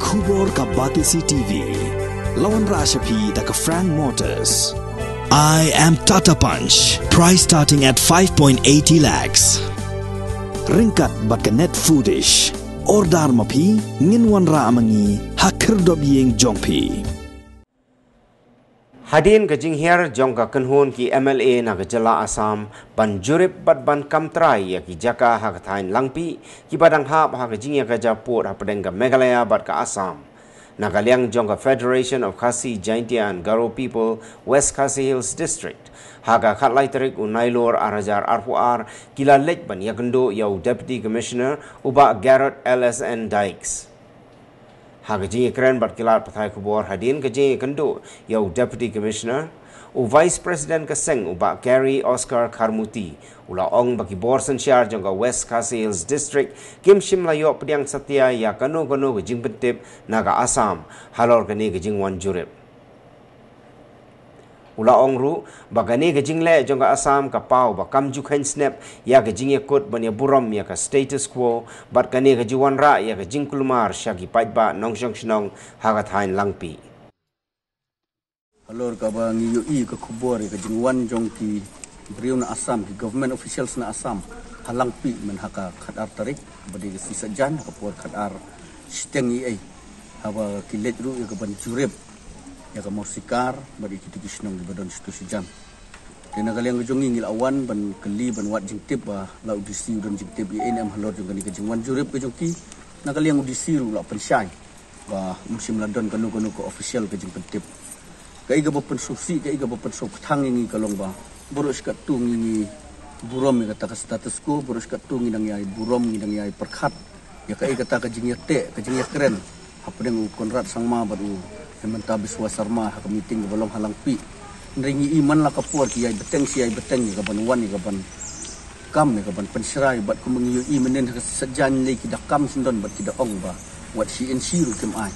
Khubor ka Batisi TV. Lawan Rashapi da ka Frank Motors. I am Tata Punch. Price starting at 5.80 lakhs. Ringkat bat ka net foodish. Ordar mapi nginwan ra amangi hakir dobyeng jongpi. Hadin ke Jinghiar jong ka kenhun ki MLA na ke jela Assam ban jurip bat ban kamtrai ya ki jaka ha tain Langpih ki badang hap ha ke Jinghiar ka Japur ha pedeng ka Meghalaya bat ka Assam. Na kaliang jong ka Federation of Khasi, Jingtip and Garo People West Khasi Hills District. Haga khatlai terik unailor arajar arpuar kila lej ban yakendo yau Deputy Commissioner uba Garrett LSN Dykes. Haga jingi keren bat kilat pathai kubor hadin ke jingi kendo yau Deputy Commissioner u Vice President ke Seng uba Gary Oscar Karmuti ula ong bagi bor Synshar jong ka West Khasi Hills District kim shim layo pediang setia ya kano ke Jingtip naga Assam Halor kani ke jingwan jurip. Ula ong ru bagani ke jingle jong ka Assam ka pau ba kam jukhain snap ya ke jingi kot ban ya buram ya ka status quo bat kani ke jiwan ra ya ke jingkulmar syagi paitba nongshong shnong haga thain Langpih. Halor ka ba ngiyo i ka khubor ka jingwan jong ki beriu na Assam ki government officials na Assam Langpih men haka khadar tarik badi si sajan ka por khadar steng i ai haba kilet ru ya ka ban jurep ya ka morsikar badi kiti kisnong di badon situ sejam dena kaliang jongi ngil awan ban keli ban wat Jingtip ba la udisi udon Jingtip i am Halor jong ni ka jingwan jurep ka jongki na kaliang udisi ru la pensyai ba musim ladon kanu ko official ka Jingtip kai ga bopen susi kai ga bopen sok thang ngi kalong ba boros ka tu ngi burom ka ta status ko boros ka tu ngi nang yai burom ngi nang yai perkhat ya kai kata ka Jinghiar te ka Jinghiar keren hapdeng konrat sangma baru Hemanta Biswa Sarma ha meeting balong Langpih ringi iman la kapur ki ai beteng si ai beteng ka ban wan ka ban kam ka ban pensrai bat ku mengiu i menen ka sejan le ki dakam sindon bat ki da ong ba wat si NC ru kem ai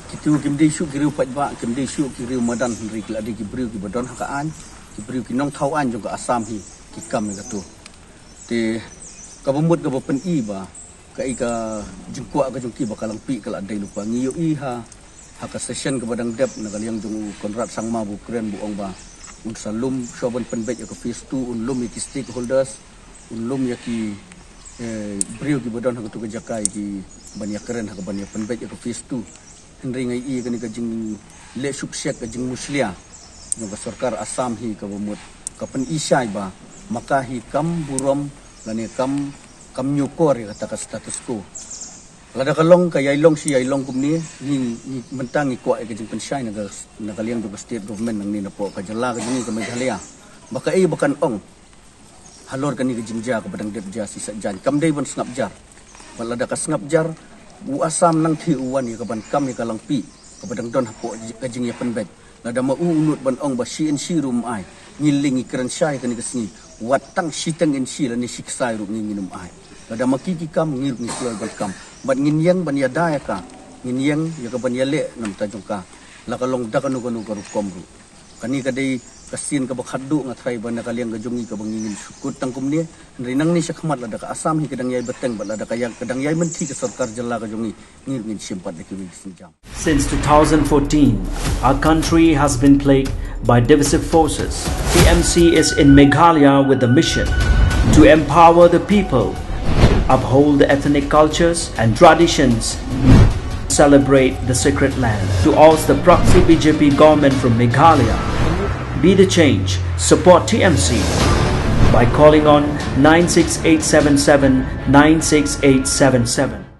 kitu kim de shu kiru pat ba kim de shu kiru madan ri ki adi ki briu ki badon ha ka an ki briu ki nong thau an jong ka Assam hi ki kam ka tu te ka bumut ka pen i ba ka i ka jingkwa ka jong ki ba ka Langpih kala dai lupa ngiu i ha haka session ke badang dep na kaliang jong konrat sangma bu keren bu ong ba un salum shoban penbet ya ke phase 2 un lum ki stakeholders un lum ya ki brio ki badon haka tu ke jakai ki banya keren haka banya penbet ya ke phase 2 henry ngai i kani ka jing le suksek ka jing muslia jong ka sarkar Assam hi ka bumut ka pen isai ba maka hi kam burom lani kam nyukor ya kata ka status quo lada kalong ka yailong si yailong kumni ni mentang ikwa ke jing pensyai na kaliang do state government nang ni na po ka jala ka jing ka Meghalaya baka ai bakan ong Halor kani ke Jinghiar ka badang dep ja si sajan kam dei ban snap jar lada ka snap jar u Assam nang thi uwan ni ka ban kam ni ka Langpih ka badang don hapo ka Jinghiar penbet lada ma unut ban ong ba CNC rum ai ngiling ikran syai kani ke sini watang sitang NC la ni siksai rum ni minum ai lada makiki kam ngir ni sual ban kam bat nginyang ban yada ya ka nginyang ya ka ban yale nam ta jongka la kalong da kanu ka komru kani ka dei kasin ka bakhaddu nga thai ban ka liang ka jongi ka bangingin sukut tangkum ni rinang ni syakmat la da ka Assam hi kadang yai beteng bat la da ka yang kadang yai menti ka sarkar jalla ka jongi ngir ngin simpat de ki sinjam. Since 2014 our country has been plagued by divisive forces. TMC is in Meghalaya with the mission to empower the people, uphold the ethnic cultures and traditions, celebrate the sacred land. To oust the proxy BJP government from Meghalaya, be the change, support TMC by calling on 96877 96877.